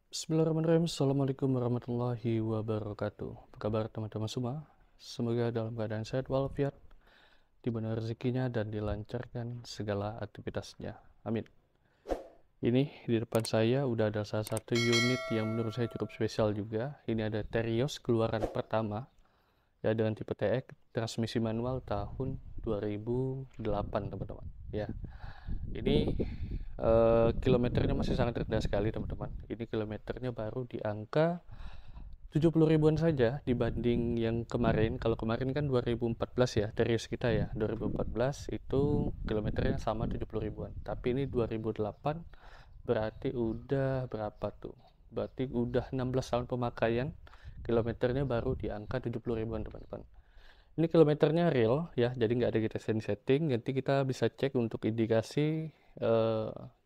Bismillahirrahmanirrahim. Assalamualaikum warahmatullahi wabarakatuh. Apa kabar teman-teman semua? Semoga dalam keadaan sehat walafiat, diberi rezekinya dan dilancarkan segala aktivitasnya. Amin. Ini di depan saya udah ada salah satu unit yang menurut saya cukup spesial juga. Ini ada Terios keluaran pertama ya dengan tipe TX transmisi manual tahun 2008 teman-teman. Ya, ini kilometernya masih sangat rendah sekali teman-teman. Ini kilometernya baru di angka 70 ribuan saja dibanding yang kemarin. Kalau kemarin kan 2014 ya, Terios kita ya. 2014 itu kilometernya sama 70 ribuan. Tapi ini 2008 berarti udah berapa tuh? Berarti udah 16 tahun pemakaian. Kilometernya baru di angka 70 ribuan teman-teman. Ini kilometernya real ya, jadi nggak ada kita setting. Nanti kita bisa cek untuk indikasi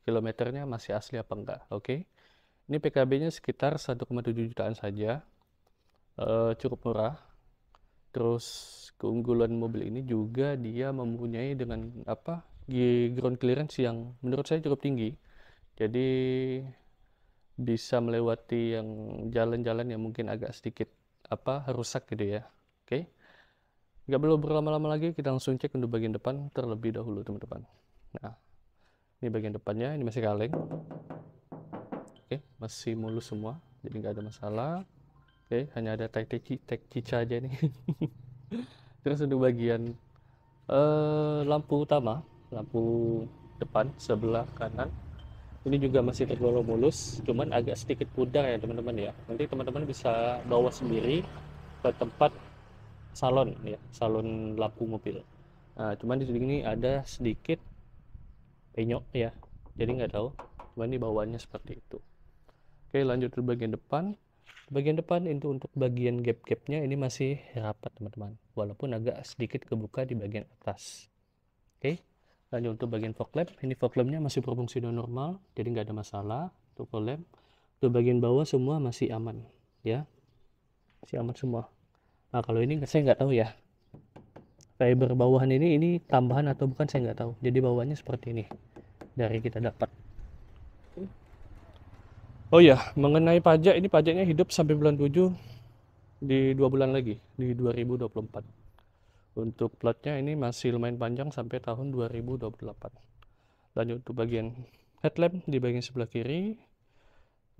kilometernya masih asli apa enggak. Oke. Ini PKB-nya sekitar 1,7 jutaan saja. Cukup murah. Terus keunggulan mobil ini juga dia mempunyai dengan apa ground clearance yang menurut saya cukup tinggi. Jadi bisa melewati yang jalan-jalan yang mungkin agak sedikit apa rusak gitu ya. Oke. Nggak perlu berlama-lama lagi, kita langsung cek untuk bagian depan terlebih dahulu teman-teman. Nah, ini bagian depannya, ini masih kaleng. Oke, masih mulus semua, jadi nggak ada masalah. Oke, hanya ada tek cica aja nih. Terus untuk bagian lampu utama, lampu depan sebelah kanan, ini juga masih tergolong mulus, cuman agak sedikit pudar ya teman-teman ya. Nanti teman-teman bisa bawa sendiri ke tempat salon ya, salon lampu mobil. Nah, cuman di sini ada sedikit penyok ya, jadi nggak tahu, cuman ini bawaannya seperti itu. Oke, lanjut ke bagian depan. Bagian depan itu untuk bagian gap-gapnya ini masih rapat teman-teman, walaupun agak sedikit kebuka di bagian atas. Oke, lanjut untuk bagian fog lamp. Ini fog lampnya masih berfungsi normal, jadi nggak ada masalah untuk fog lamp. Untuk bagian bawah semua masih aman ya, masih aman semua. Nah, kalau ini saya nggak tahu ya, fiber bawahan ini tambahan atau bukan saya nggak tahu, jadi bawahnya seperti ini dari kita dapat. Oh ya, mengenai pajak, ini pajaknya hidup sampai bulan 7 di 2 bulan lagi, di 2024. Untuk platnya ini masih lumayan panjang sampai tahun 2028. Lanjut untuk bagian headlamp di bagian sebelah kiri,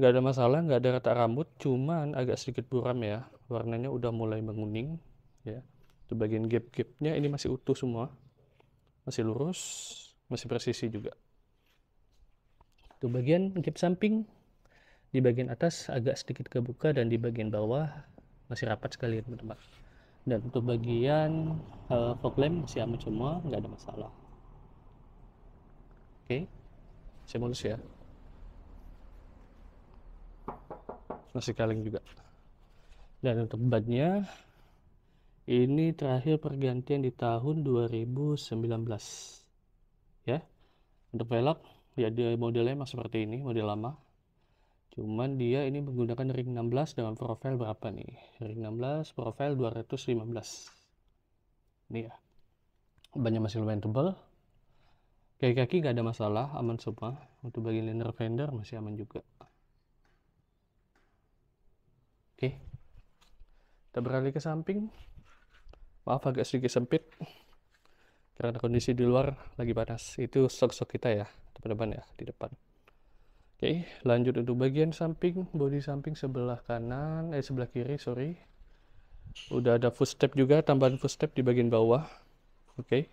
nggak ada masalah, nggak ada retak rambut, cuman agak sedikit buram ya, warnanya udah mulai menguning ya. Untuk bagian gap-gapnya ini masih utuh semua, masih lurus, masih presisi juga. Untuk bagian gap samping, di bagian atas agak sedikit kebuka dan di bagian bawah masih rapat sekali teman-teman. Dan untuk bagian fog lamp masih aman semua, nggak ada masalah. Oke, saya mulus ya, masih kaleng juga. Dan untuk bannya ini terakhir pergantian di tahun 2019 ya. Untuk velg ya, dia modelnya masih seperti ini, model lama, cuman dia ini menggunakan ring 16 dengan profil berapa nih, ring 16 profil 215 ini ya. Bannya masih lumayan tebal, kaki-kaki nggak ada masalah, aman semua. Untuk bagian liner fender masih aman juga. Oke, kita beralih ke samping. Maaf agak sedikit sempit karena kondisi di luar lagi panas. Itu stok-stok kita ya teman-teman ya di depan. Oke, lanjut untuk bagian samping, bodi samping sebelah kanan, sebelah kiri, sorry. Udah ada footstep juga, tambahan footstep di bagian bawah. Oke.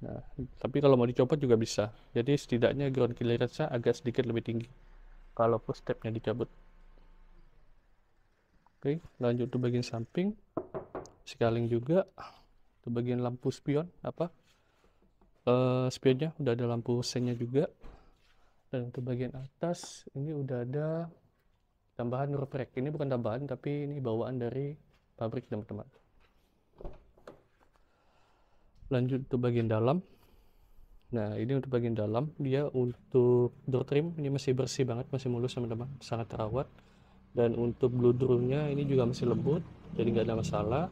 Nah, tapi kalau mau dicopot juga bisa. Jadi setidaknya ground clearance-nya agak sedikit lebih tinggi kalau footstep-nya dicabut. Oke, lanjut untuk bagian samping. Scaling juga. Untuk bagian lampu spion, spionnya udah ada lampu sennya juga. Dan untuk bagian atas ini udah ada tambahan roof rack. Ini bukan tambahan tapi ini bawaan dari pabrik teman-teman. Lanjut untuk bagian dalam. Nah, ini untuk bagian dalam, dia untuk door trim ini masih bersih banget, masih mulus teman-teman, sangat terawat. Dan untuk bludrunya ini juga masih lembut, jadi nggak ada masalah.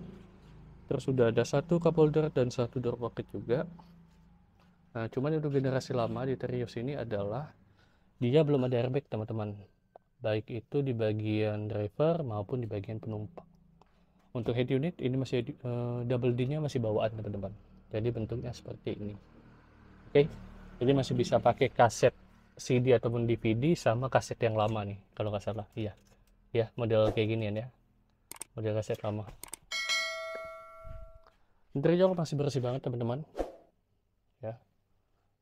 Terus sudah ada satu cup holder dan satu door pocket juga. Nah, cuman untuk generasi lama di Terios ini adalah dia belum ada airbag teman-teman. baik itu di bagian driver maupun di bagian penumpang. Untuk head unit ini masih double D-nya masih bawaan teman-teman, jadi bentuknya seperti ini. Oke, jadi masih bisa pakai kaset CD ataupun DVD sama kaset yang lama nih kalau nggak salah. Iya ya, model kayak gini ya, model kaset lama. Interior masih bersih banget teman-teman ya,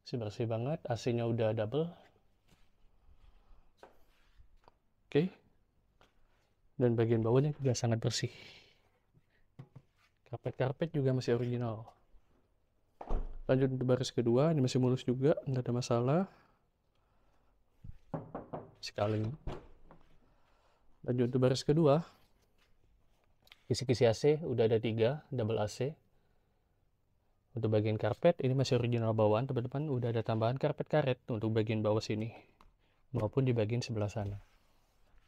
masih bersih banget. AC-nya udah double. Oke, dan bagian bawahnya juga sangat bersih. Karpet juga masih original. Lanjut untuk baris kedua, ini masih mulus juga, nggak ada masalah sekali. Lanjut untuk baris kedua, kisi-kisi AC udah ada 3 double AC. Untuk bagian karpet ini masih original bawaan teman-teman, udah ada tambahan karpet karet untuk bagian bawah sini maupun di bagian sebelah sana.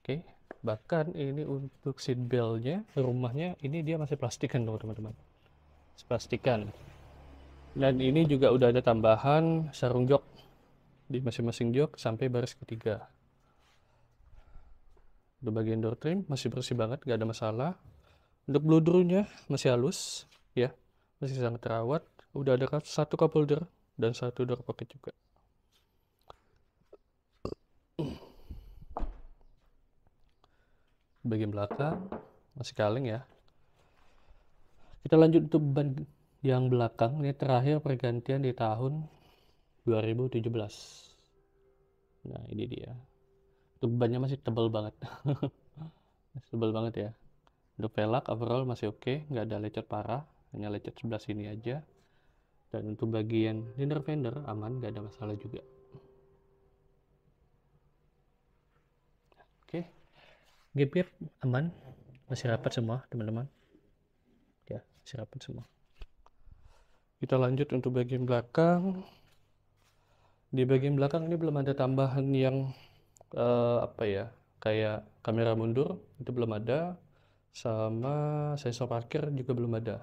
Oke, bahkan ini untuk seat beltnya, rumahnya ini dia masih plastikan loh teman-teman, plastikan. Dan ini juga udah ada tambahan sarung jok di masing-masing jok sampai baris ketiga. Untuk bagian door trim masih bersih banget, gak ada masalah. Untuk bludrunya masih halus ya, masih sangat terawat. Udah ada satu cup holder dan satu door pocket juga. Bagian belakang masih kaleng ya. Kita lanjut untuk ban yang belakang. Ini terakhir pergantian di tahun 2017. Nah ini dia. Untuk bannya masih tebal banget. Masih tebal banget ya. Untuk velg overall masih oke, nggak ada lecet parah, hanya lecet sebelah sini aja. Dan untuk bagian liner fender aman, nggak ada masalah juga. Oke, gap aman, masih rapat semua teman-teman. Ya, masih rapat semua. Kita lanjut untuk bagian belakang. Di bagian belakang ini belum ada tambahan yang apa ya, kayak kamera mundur itu belum ada, sama sensor parkir juga belum ada.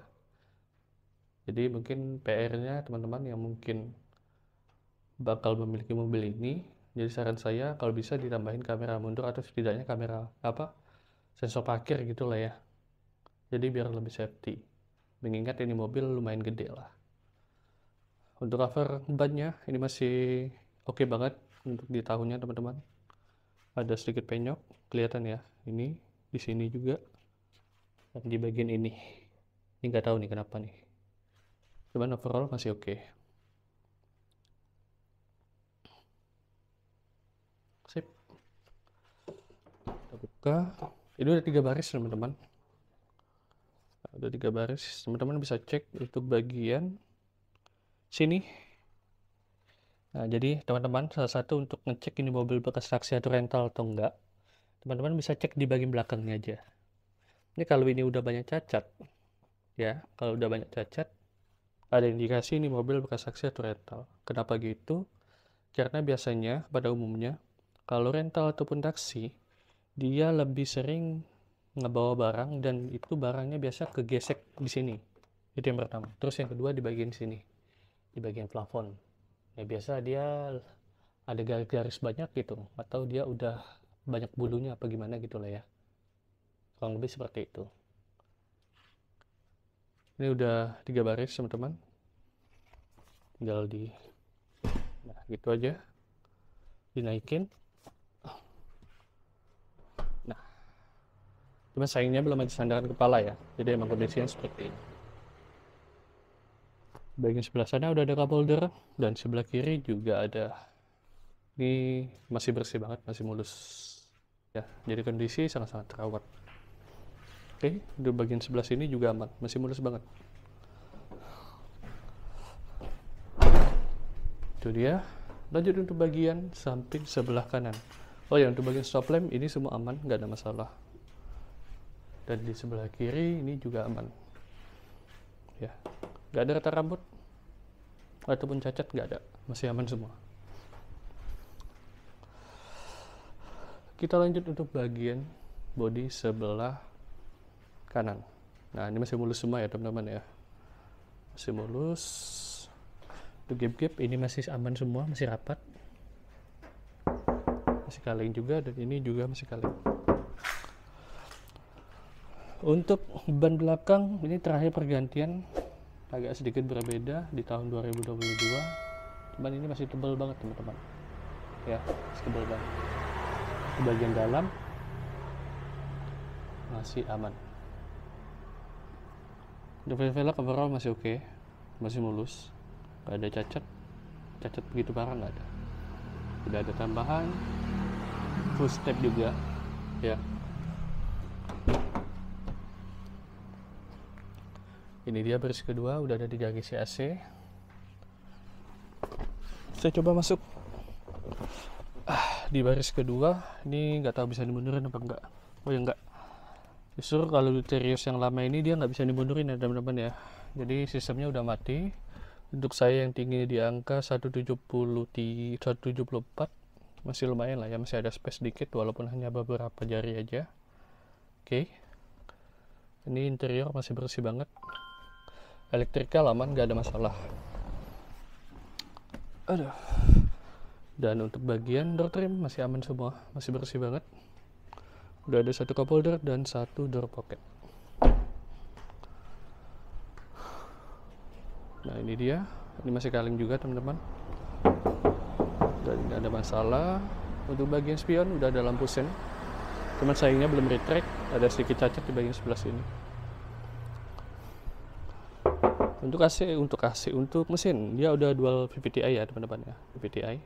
Jadi mungkin PR-nya teman-teman yang mungkin bakal memiliki mobil ini, jadi saran saya kalau bisa ditambahin kamera mundur atau setidaknya kamera sensor parkir gitulah ya, jadi biar lebih safety, mengingat ini mobil lumayan gede lah. Untuk cover bannya ini masih oke banget untuk di tahunnya teman-teman. Ada sedikit penyok kelihatan ya, ini di sini juga dan di bagian ini nggak tahu nih kenapa nih, cuman overall masih oke. Sip, kita buka. Ini udah 3 baris teman-teman, ada 3 baris. Teman-teman bisa cek untuk bagian sini. Nah jadi teman-teman, salah satu untuk ngecek ini mobil bekas taksi atau rental atau enggak, teman-teman bisa cek di bagian belakangnya aja. Ini kalau ini udah banyak cacat ya, kalau udah banyak cacat ada indikasi ini mobil bekas taksi atau rental. Kenapa gitu? Karena biasanya pada umumnya kalau rental ataupun taksi dia lebih sering ngebawa barang dan itu barangnya biasa kegesek di sini. Itu yang pertama. Terus yang kedua di bagian sini, di bagian plafon. Ya biasa dia ada garis-garis banyak gitu, atau dia udah banyak bulunya apa gimana gitu lah ya. Kurang lebih seperti itu. Ini udah 3 baris teman-teman. Tinggal nah gitu aja. Dinaikin. Nah, cuma sayangnya belum ada sandaran kepala ya, jadi emang kondisinya seperti ini. Bagian sebelah sana udah ada cup holder dan sebelah kiri juga ada. Ini masih bersih banget, masih mulus ya, jadi kondisi sangat-sangat terawat. Oke, di bagian sebelah sini juga aman, masih mulus banget. Itu dia. Lanjut untuk bagian samping sebelah kanan. Oh ya, untuk bagian stop lamp ini semua aman, nggak ada masalah. Dan di sebelah kiri ini juga aman ya, nggak ada retak rambut ataupun cacat, nggak ada, masih aman semua. Kita lanjut untuk bagian bodi sebelah kanan. Nah ini masih mulus semua ya teman-teman ya, masih mulus. Untuk gap ini masih aman semua, masih rapat, masih kaleng juga, dan ini juga masih kaleng. Untuk ban belakang ini terakhir pergantian agak sedikit berbeda di tahun 2022, cuman ini masih tebal banget teman-teman ya, masih tebal banget. Di bagian dalam masih aman. Untuk velg overall masih oke, masih mulus, gak ada cacat begitu parah, nggak ada. Tidak ada tambahan, full step juga ya. Ini dia baris kedua, udah ada 3 GC AC. Saya coba masuk di baris kedua. Ini nggak tahu bisa dimundurin apa enggak. Oh ya enggak, justru kalau Terios yang lama ini dia nggak bisa dimundurin ya teman-teman ya. Jadi sistemnya udah mati. Untuk saya yang tinggi di angka 174 masih lumayan lah ya, masih ada space dikit walaupun hanya beberapa jari aja. Oke. Ini interior masih bersih banget. Elektrikal aman, nggak ada masalah. Aduh. Dan untuk bagian door trim masih aman semua, masih bersih banget. Udah ada 1 cup holder dan 1 door pocket. Nah ini dia, ini masih kaleng juga teman-teman, dan nggak ada masalah. Untuk bagian spion udah ada lampu sen, cuman sayangnya belum retract, ada sedikit cacat di bagian sebelah sini. Untuk mesin dia udah dual VVT-i ya teman-teman ya, VVT-i.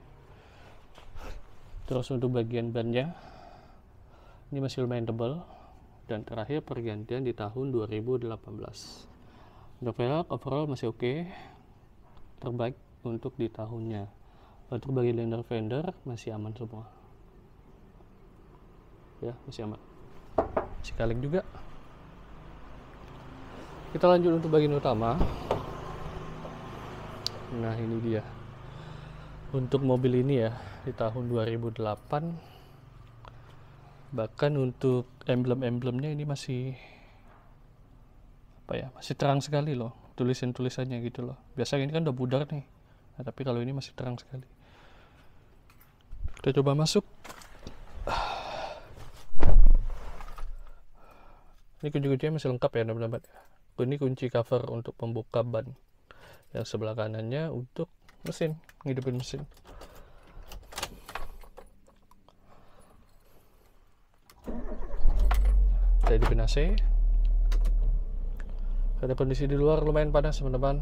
Terus untuk bagian bannya ini masih lumayan tebal, dan terakhir pergantian di tahun 2018. Untuk velg overall masih oke, terbaik untuk di tahunnya. Untuk bagian liner fender masih aman semua ya, masih aman, masih kaleng juga. Kita lanjut untuk bagian utama. Nah ini dia untuk mobil ini ya, di tahun 2008. Bahkan untuk emblem-emblemnya ini masih apa ya, masih terang sekali loh, tulisan-tulisannya gitu loh. Biasanya ini kan udah pudar nih, nah, tapi kalau ini masih terang sekali. Kita coba masuk. Ini kunci-kuncinya masih lengkap ya teman-teman. Ini kunci cover untuk pembuka ban. Yang sebelah kanannya untuk mesin, ngidupin mesin. Kita hidupin AC. Ada kondisi di luar lumayan panas teman-teman.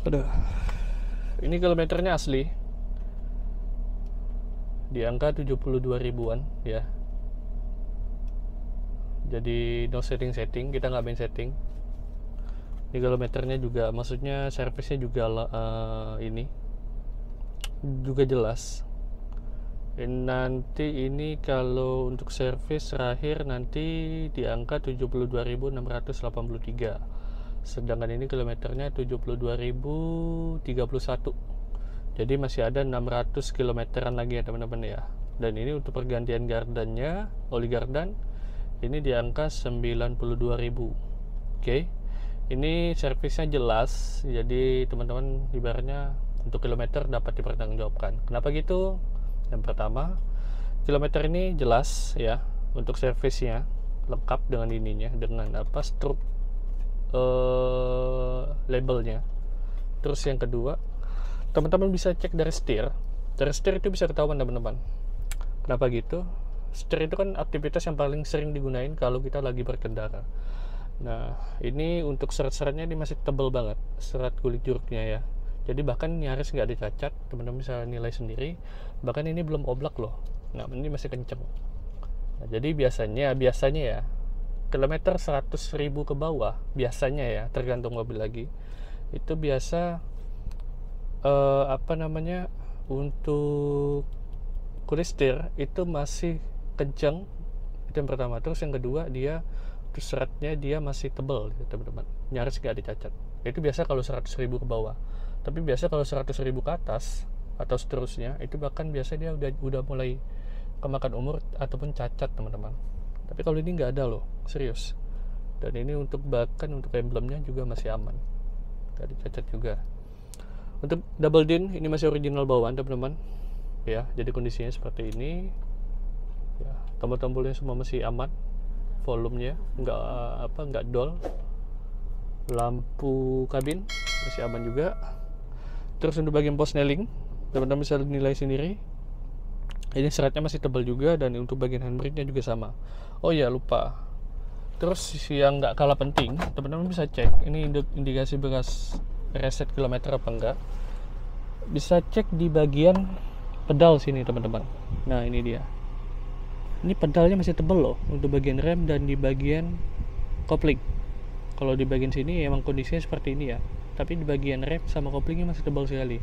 Aduh. Ini kilometernya asli di angka 72 ribuan ya. Jadi no setting, kita nggak main setting. Ini kilometernya juga, maksudnya servisnya juga ini juga jelas. Nanti ini kalau untuk servis terakhir nanti di angka 72.683. Sedangkan ini kilometernya 72.031. Jadi masih ada 600 kilometeran lagi ya teman-teman ya. Dan ini untuk pergantian gardannya, oli gardan ini di angka 92.000. Oke. Ini servisnya jelas, jadi teman-teman ibaratnya untuk kilometer dapat dipertanggungjawabkan. Kenapa gitu? Yang pertama, kilometer ini jelas ya, untuk servisnya lengkap dengan ininya, dengan apa, strut labelnya. Terus yang kedua, teman-teman bisa cek dari setir. Dari setir itu bisa ketahuan teman-teman. Kenapa gitu? Setir itu kan aktivitas yang paling sering digunain kalau kita lagi berkendara. Nah, ini untuk serat-seratnya ini masih tebal banget, serat kulit juruknya ya. Jadi bahkan nyaris nggak ada cacat, teman-teman bisa nilai sendiri. Bahkan ini belum oblak loh. Nah, ini masih kenceng. Nah, jadi biasanya ya, kilometer 100.000 ke bawah, biasanya ya, tergantung mobil lagi. Itu biasa untuk kulit setir itu masih kenceng, itu yang pertama. Terus yang kedua, dia seratnya dia masih tebal gitu, teman-teman, nyaris nggak ada cacat. Itu biasa kalau 100.000 ke bawah. Tapi biasa kalau 100.000 ke atas atau seterusnya, itu bahkan biasa dia udah mulai kemakan umur ataupun cacat teman-teman. Tapi kalau ini nggak ada loh, serius. Dan ini untuk bahkan untuk emblemnya juga masih aman, nggak ada cacat juga. Untuk double din ini masih original bawaan teman-teman. ya. Jadi kondisinya seperti ini ya, tombol-tombolnya semua masih aman, volumenya nggak dull, lampu kabin masih aman juga. Terus untuk bagian posneling, teman-teman bisa nilai sendiri, ini seratnya masih tebal juga, dan untuk bagian handbrake-nya juga sama. Oh ya, lupa, terus yang nggak kalah penting, teman-teman bisa cek ini indikasi bekas reset kilometer apa enggak. Bisa cek di bagian pedal sini teman-teman. Nah ini dia, ini pedalnya masih tebal loh untuk bagian rem dan di bagian kopling. Kalau di bagian sini emang kondisinya seperti ini ya, tapi di bagian rem sama koplingnya masih tebal sekali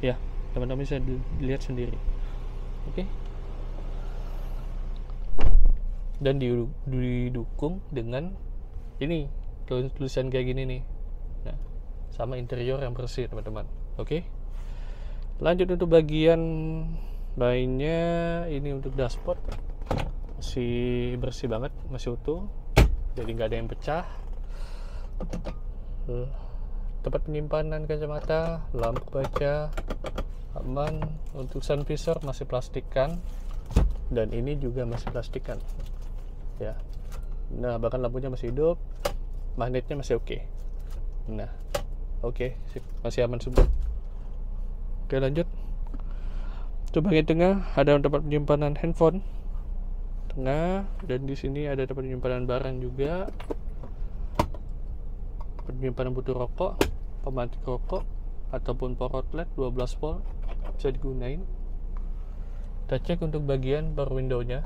ya, teman-teman bisa dilihat sendiri. Oke. Dan didukung dengan ini tulisan kayak gini nih. Nah, sama interior yang bersih teman-teman. Oke. Lanjut untuk bagian lainnya, ini untuk dashboard masih bersih banget, masih utuh, jadi nggak ada yang pecah. Tempat penyimpanan kacamata, lampu baca aman. Untuk sun visor masih plastikan, dan ini juga masih plastikan ya. Nah bahkan lampunya masih hidup, magnetnya masih oke. Nah oke, masih aman semua. Oke lanjut. Coba bagian tengah ada tempat penyimpanan handphone tengah, dan di sini ada tempat penyimpanan barang juga, penyimpanan butuh rokok, pemantik rokok ataupun power outlet 12 volt bisa digunain. Kita cek untuk bagian power window-nya,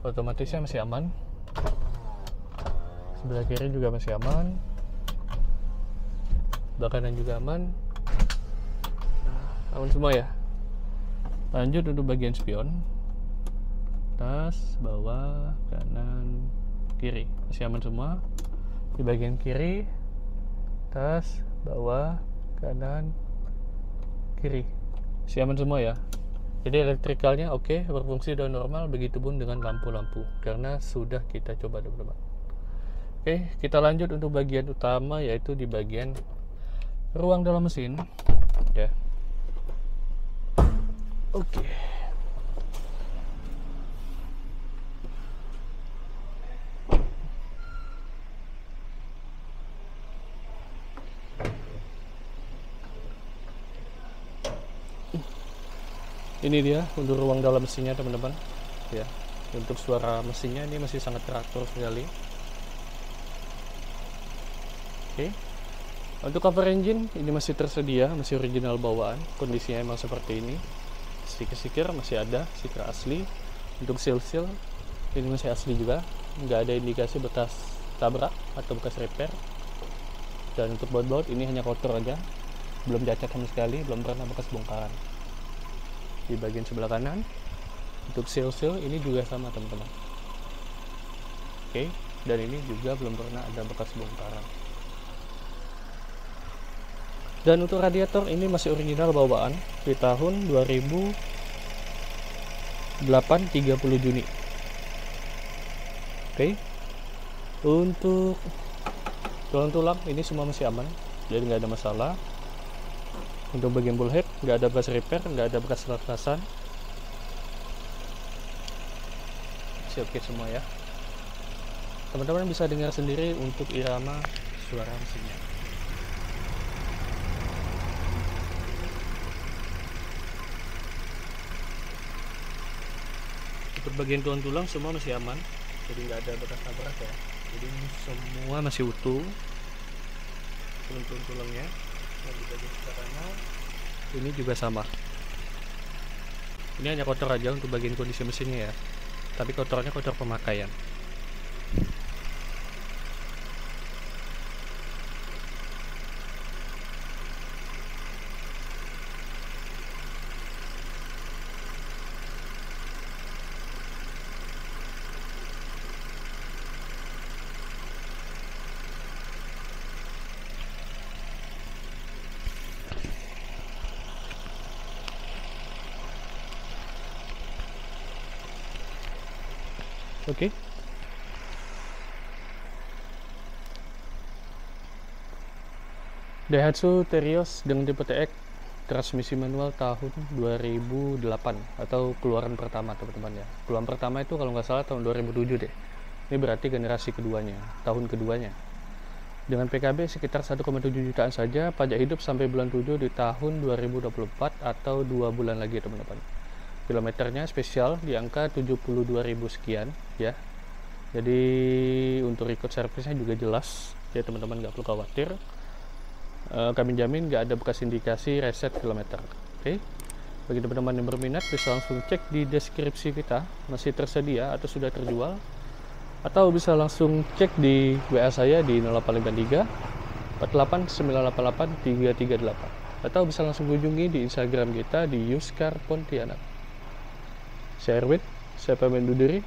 otomatisnya masih aman, sebelah kiri juga masih aman, bakaran juga aman, aman semua ya. Lanjut untuk bagian spion, atas, bawah, kanan, kiri masih aman semua. Di bagian kiri, atas, bawah, kanan, kiri masih aman semua ya. Jadi elektrikalnya oke, berfungsi dan normal, begitupun dengan lampu-lampu karena sudah kita coba teman-teman. Oke, kita lanjut untuk bagian utama, yaitu di bagian ruang dalam mesin ya. Oke. Ini dia untuk ruang dalam mesinnya teman-teman ya. Untuk suara mesinnya ini masih sangat teratur sekali. Oke. Untuk cover engine ini masih tersedia, masih original bawaan, kondisinya emang seperti ini. Stiker-stiker masih ada, stiker asli. Untuk seal-seal ini masih asli juga, nggak ada indikasi bekas tabrak atau bekas repair. Dan untuk baut-baut ini hanya kotor aja, belum cacat sama sekali, belum pernah bekas bongkaran. Di bagian sebelah kanan untuk seal-seal ini juga sama teman-teman. Oke, dan ini juga belum pernah ada bekas bongkaran. Dan untuk radiator ini masih original bawaan di tahun 2008 30 Juni. Oke. Untuk tulang-tulang ini semua masih aman, jadi nggak ada masalah. Untuk bagian bullhead nggak ada bekas repair, nggak ada bekas latasan, masih oke semua ya. Teman-teman bisa dengar sendiri untuk irama suara mesinnya. Untuk bagian tulang-tulang semua masih aman, jadi nggak ada bekas tabrak ya. Jadi ini semua masih utuh tulang-tulangnya. Dan di bagian sebelah kanan ini juga sama. Ini hanya kotor aja untuk bagian kondisi mesinnya ya, tapi kotornya kotor pemakaian. Oke. Daihatsu Terios dengan tipe TX transmisi manual tahun 2008 atau keluaran pertama teman-teman ya. Keluaran pertama itu kalau nggak salah tahun 2007 deh. Ini berarti generasi keduanya, tahun keduanya. Dengan PKB sekitar 1,7 jutaan saja, pajak hidup sampai bulan 7 di tahun 2024 atau 2 bulan lagi teman-teman. Kilometernya spesial di angka 72.000 sekian ya. Jadi untuk record servisnya juga jelas ya teman-teman, nggak perlu khawatir. Kami jamin nggak ada bekas indikasi reset kilometer. Oke. Bagi teman-teman yang berminat bisa langsung cek di deskripsi kita, masih tersedia atau sudah terjual, atau bisa langsung cek di WA saya di 0853 48 988 338, atau bisa langsung kunjungi di Instagram kita di Yuskar Pontianak. Saya Erwin, saya pamit undur diri.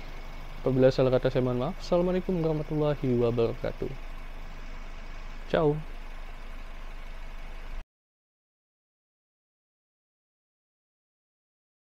Apabila salah kata saya mohon maaf. Assalamualaikum warahmatullahi wabarakatuh. Ciao.